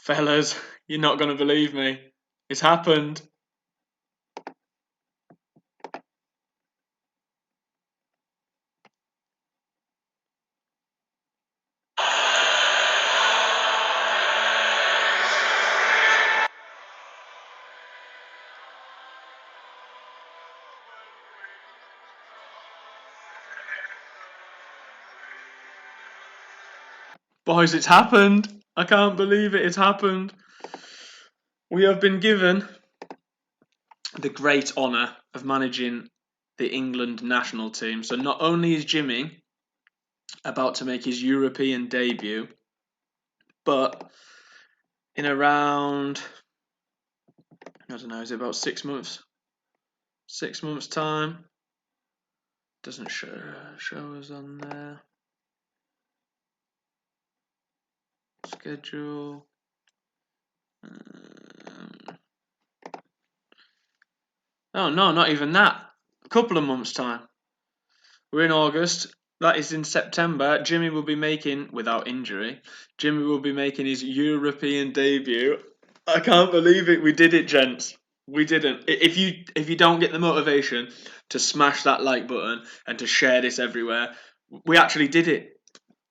Fellas, you're not going to believe me. It's happened. Boys, it's happened. I can't believe it. It's happened. We have been given the great honour of managing the England national team. So not only is Jimmy about to make his European debut, but in around, I don't know, is it about 6 months? 6 months' time. Doesn't show us on there. Schedule. Oh no, not even that. A couple of months' time. We're in August. That is in September. Jimmy will be making, without injury, Jimmy will be making his European debut. I can't believe it. We did it, gents. We didn't. If you don't get the motivation to smash that like button and to share this everywhere, we actually did it.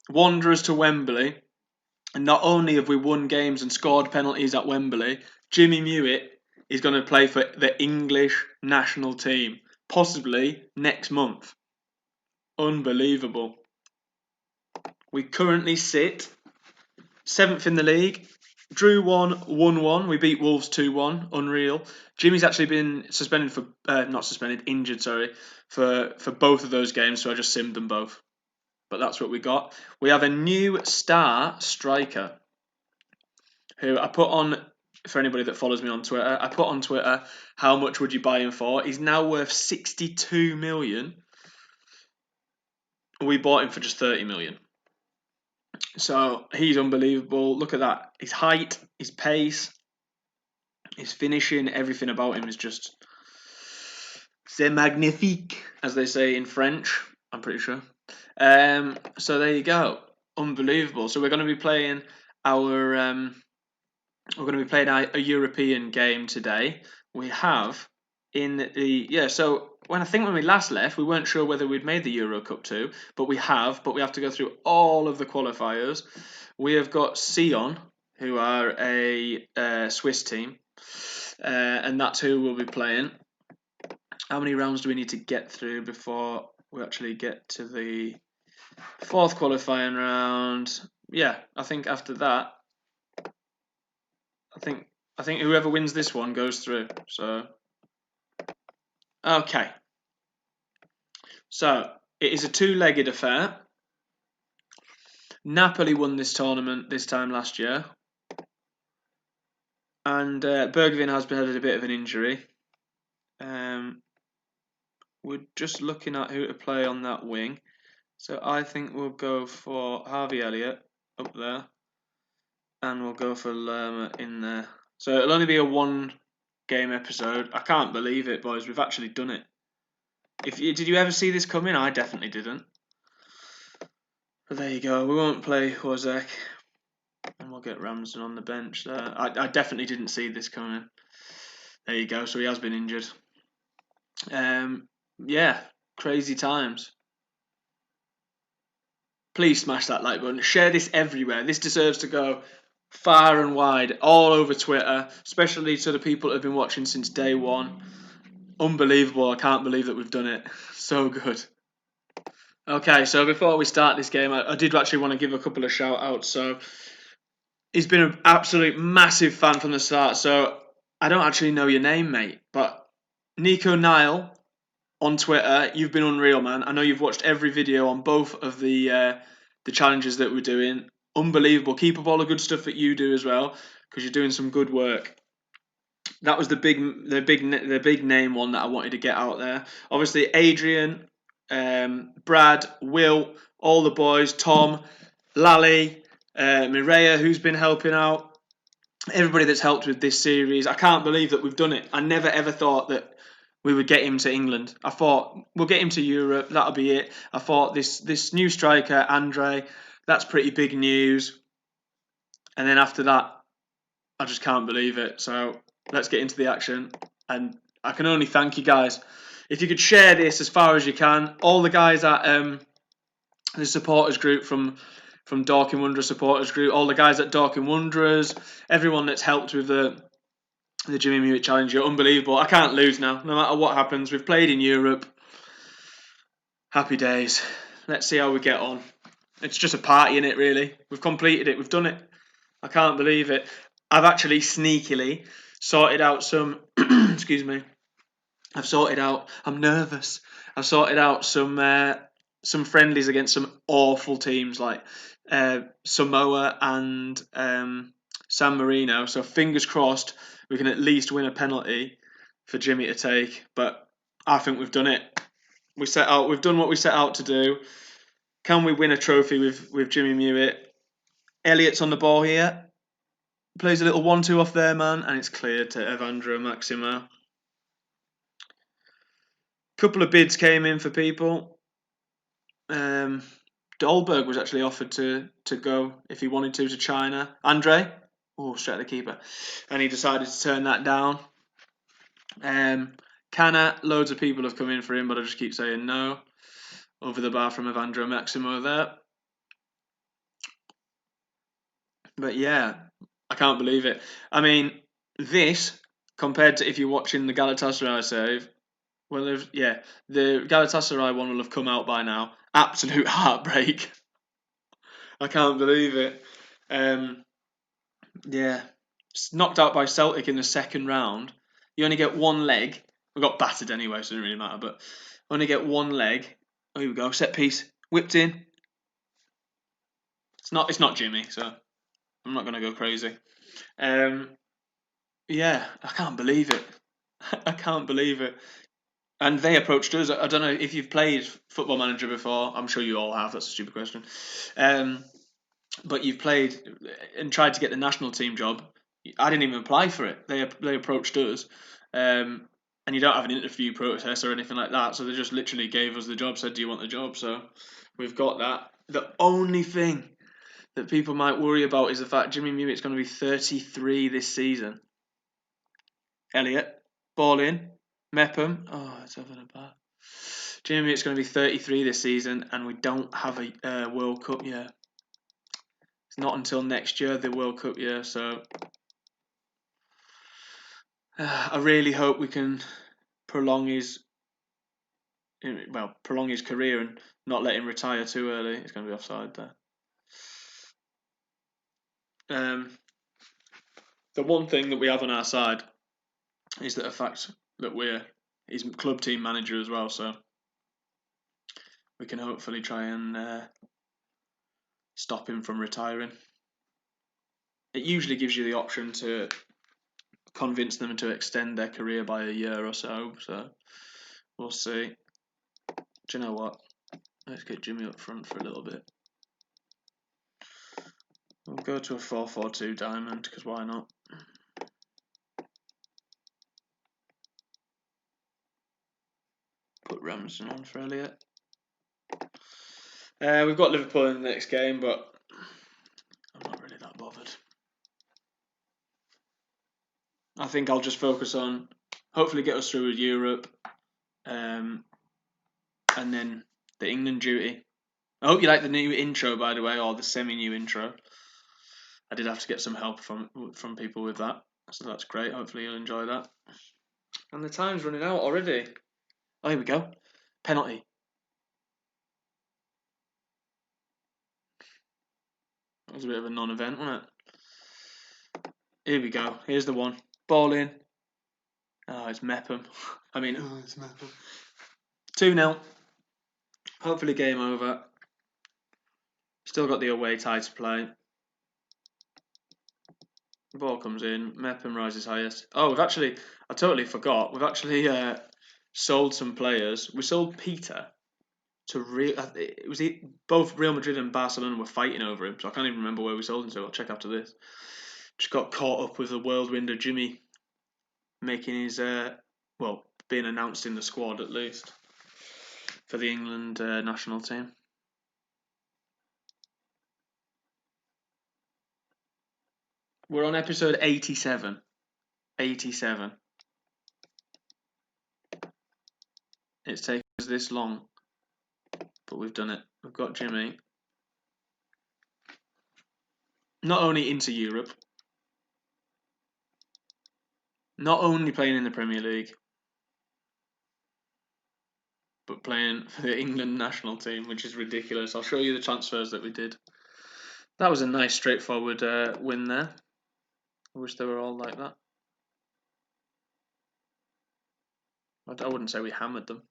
Wanderers to Wembley, and not only have we won games and scored penalties at Wembley, Jimmy Muitt is going to play for the English national team, possibly next month. Unbelievable. We currently sit 7th in the league. Drew 1, won 1. We beat Wolves 2-1. Unreal. Jimmy's actually been suspended for, not suspended, injured, sorry, for both of those games, so I just simmed them both. But that's what we got. We have a new star striker who I put on, for anybody that follows me on Twitter, I put on Twitter, how much would you buy him for? He's now worth 62 million. We bought him for just 30 million. So he's unbelievable. Look at that. His height, his pace, his finishing, everything about him is just c'est magnifique, as they say in French, I'm pretty sure. So there you go. Unbelievable. So we're going to be playing a European game today. We have so when we last left, we weren't sure whether we'd made the Euro Cup 2, but we have to go through all of the qualifiers. We have got Sion, who are a Swiss team, and that's who we'll be playing. How many rounds do we need to get through before we actually get to the fourth qualifying round? Yeah, I think after that, I think whoever wins this one goes through. So, okay. So it is a two-legged affair. Napoli won this tournament this time last year, and Bergvin has had a bit of an injury. We're just looking at who to play on that wing. So I think we'll go for Harvey Elliott up there, and we'll go for Lerma in there. So it'll only be a one-game episode. I can't believe it, boys. We've actually done it. Did you ever see this coming? I definitely didn't. But there you go. We won't play Wozek, and we'll get Ramsden on the bench there. I definitely didn't see this coming. There you go. So he has been injured. Yeah, crazy times. Please smash that like button. Share this everywhere. This deserves to go far and wide, all over Twitter, especially to the people that have been watching since day one. Unbelievable. I can't believe that we've done it. So good. Okay, so before we start this game, I did actually want to give a couple of shout outs. So he's been an absolute massive fan from the start. So I don't actually know your name, mate, but Nico Nile on Twitter, you've been unreal, man. I know you've watched every video on both of the challenges that we're doing. Unbelievable. Keep up all the good stuff that you do as well, because you're doing some good work. That was the big name one that I wanted to get out there. Obviously, Adrian, Brad, Will, all the boys, Tom, Lally, Mireia, who's been helping out. Everybody that's helped with this series. I can't believe that we've done it. I never ever thought that we would get him to England. I thought we'll get him to Europe. That'll be it. I thought this new striker, Andre, that's pretty big news. And then after that, I just can't believe it. So let's get into the action. And I can only thank you guys. If you could share this as far as you can, all the guys at the supporters group from Dorking Wanderers supporters group, all the guys at Dorking Wanderers, everyone that's helped with the Jimmy Muitt challenge, you're unbelievable. I can't lose now, no matter what happens. We've played in Europe. Happy days. Let's see how we get on. It's just a party, innit, really. We've completed it. We've done it. I can't believe it. I've actually sneakily sorted out some... excuse me. I'm nervous. I've sorted out some friendlies against some awful teams like Samoa and San Marino. So fingers crossed we can at least win a penalty for Jimmy to take. But I think we've done it. We've done what we set out to do. Can we win a trophy with Jimmy Muitt? Elliot's on the ball here. Plays a little 1-2 off there, man, and it's cleared to Evandro Maximo. Couple of bids came in for people. Dolberg was actually offered to go if he wanted to China. Andre, straight at the keeper, and he decided to turn that down. Canna, loads of people have come in for him, but I just keep saying no. Over the bar from Evandro Maximo there. But yeah, I can't believe it. I mean, this compared to if you're watching the Galatasaray save. Well, the Galatasaray one will have come out by now. Absolute heartbreak. I can't believe it. Yeah, knocked out by Celtic in the second round. You only get one leg. We got battered anyway, so it doesn't really matter. But only get one leg. Oh, here we go. Set piece whipped in. It's not Jimmy, so I'm not gonna go crazy. Yeah, I can't believe it. I can't believe it. And they approached us. I don't know if you've played Football Manager before. I'm sure you all have. That's a stupid question. But you've played and tried to get the national team job. I didn't even apply for it. They approached us, and you don't have an interview process or anything like that. So they just literally gave us the job. Said, "Do you want the job?" So we've got that. The only thing that people might worry about is the fact Jimmy Muitt's going to be 33 this season. Elliot, ball in. Mepham. Oh, it's over the bar. Jimmy Muitt's going to be 33 this season, and we don't have a World Cup yet. It's not until next year, the World Cup year, so I really hope we can prolong his career and not let him retire too early. It's going to be offside there. The one thing that we have on our side is the fact that we're his club team manager as well, so we can hopefully try and stop him from retiring. It usually gives you the option to convince them to extend their career by a year or so we'll see. Do you know what? Let's get Jimmy up front for a little bit. We'll go to a 4-4-2 diamond, because why not? Put Ramsden on for Elliot. We've got Liverpool in the next game, but I'm not really that bothered. I think I'll just focus on hopefully get us through with Europe, and then the England duty. I hope you like the new intro, by the way, or the semi-new intro. I did have to get some help from people with that, so that's great. Hopefully you'll enjoy that. And the time's running out already. Oh, here we go. Penalty. That was a bit of a non-event, wasn't it? Here we go. Here's the one. Ball in. Oh, it's Mepham. It's Mepham. 2-0. Hopefully game over. Still got the away tie to play. The ball comes in. Mepham rises highest. Oh, I totally forgot. We've actually sold some players. We sold Peter to both Real Madrid and Barcelona were fighting over him, so I can't even remember where we sold him to. I'll check after this. Just got caught up with the whirlwind of Jimmy making his being announced in the squad at least for the England national team. We're on episode 87. 87. It's taken us this long, but we've done it. We've got Jimmy not only into Europe, not only playing in the Premier League, but playing for the England national team, which is ridiculous. I'll show you the transfers that we did. That was a nice, straightforward win there. I wish they were all like that. I wouldn't say we hammered them.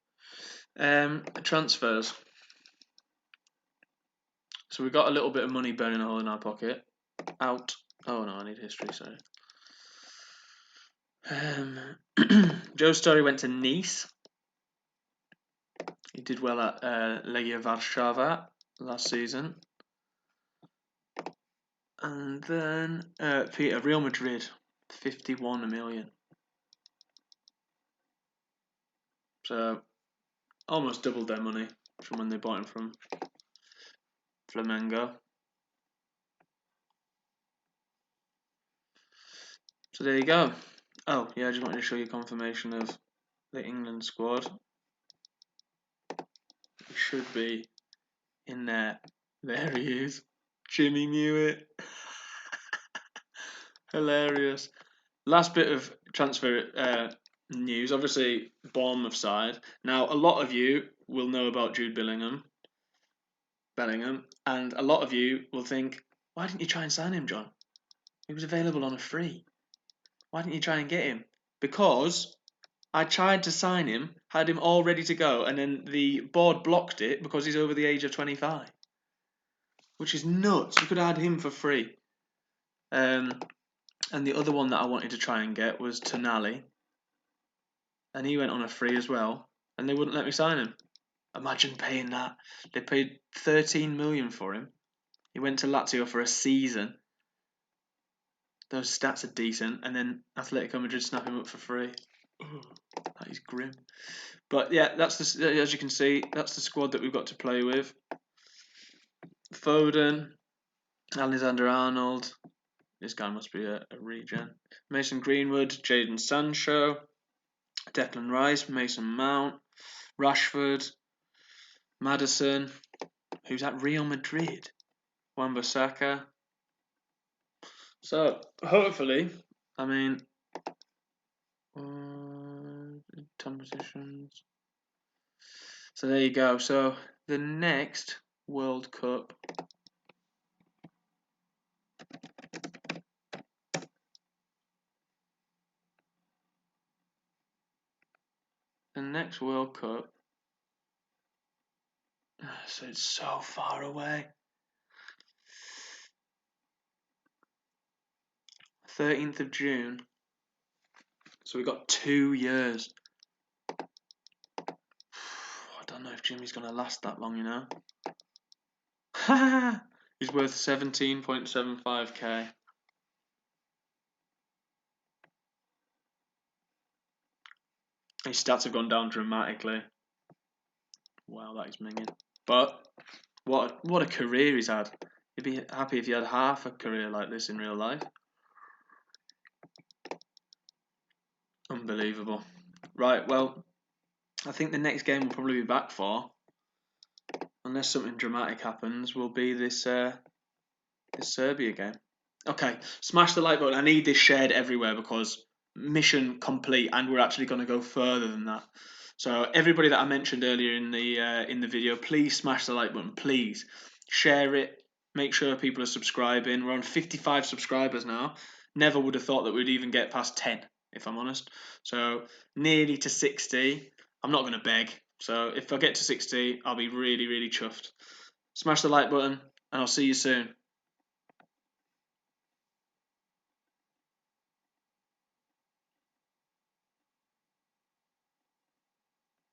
Transfers. So we got a little bit of money burning a hole in our pocket. Out. Oh no, I need history, sorry. Joe Story went to Nice. He did well at Legia Warszawa last season. And then Peter, Real Madrid, 51 million. So almost doubled their money from when they bought him from Flamengo. So there you go. Oh, yeah, I just wanted to show you confirmation of the England squad. He should be in there. There he is. Jimmy Muitt. Hilarious. Last bit of transfer news. Obviously, Bournemouth side. Now, a lot of you will know about Jude Bellingham, and a lot of you will think, why didn't you try and sign him, John? He was available on a free. Why didn't you try and get him? Because I tried to sign him, had him all ready to go, and then the board blocked it because he's over the age of 25. Which is nuts. You could add him for free. And the other one that I wanted to try and get was Tonali. And he went on a free as well. And they wouldn't let me sign him. Imagine paying that. They paid 13 million for him. He went to Lazio for a season. Those stats are decent. And then Atletico Madrid snap him up for free. That is grim. But yeah, that's as you can see, that's the squad that we've got to play with. Foden, Alexander-Arnold. This guy must be a regen. Mason Greenwood, Jadon Sancho, Declan Rice, Mason Mount, Rashford, Maddison, who's at Real Madrid, Wan-Bissaka. So hopefully, I mean, 10 positions. So there you go. So the next World Cup. The next World Cup. So it's so far away. 13th of June. So we've got 2 years. I don't know if Jimmy's going to last that long, you know. He's worth 17.75k. His stats have gone down dramatically. Wow, that is minging. But what a career he's had. You'd be happy if you had half a career like this in real life. Unbelievable. Right, well, I think the next game we'll probably be back for, unless something dramatic happens, will be this Serbia game. Okay, smash the like button. I need this shared everywhere because mission complete, and we're actually going to go further than that. So everybody that I mentioned earlier in the video, please smash the like button. Please share it. Make sure people are subscribing. We're on 55 subscribers now. Never would have thought that we'd even get past 10, if I'm honest. So nearly to 60. I'm not going to beg. So if I get to 60, I'll be really, really chuffed. Smash the like button, and I'll see you soon.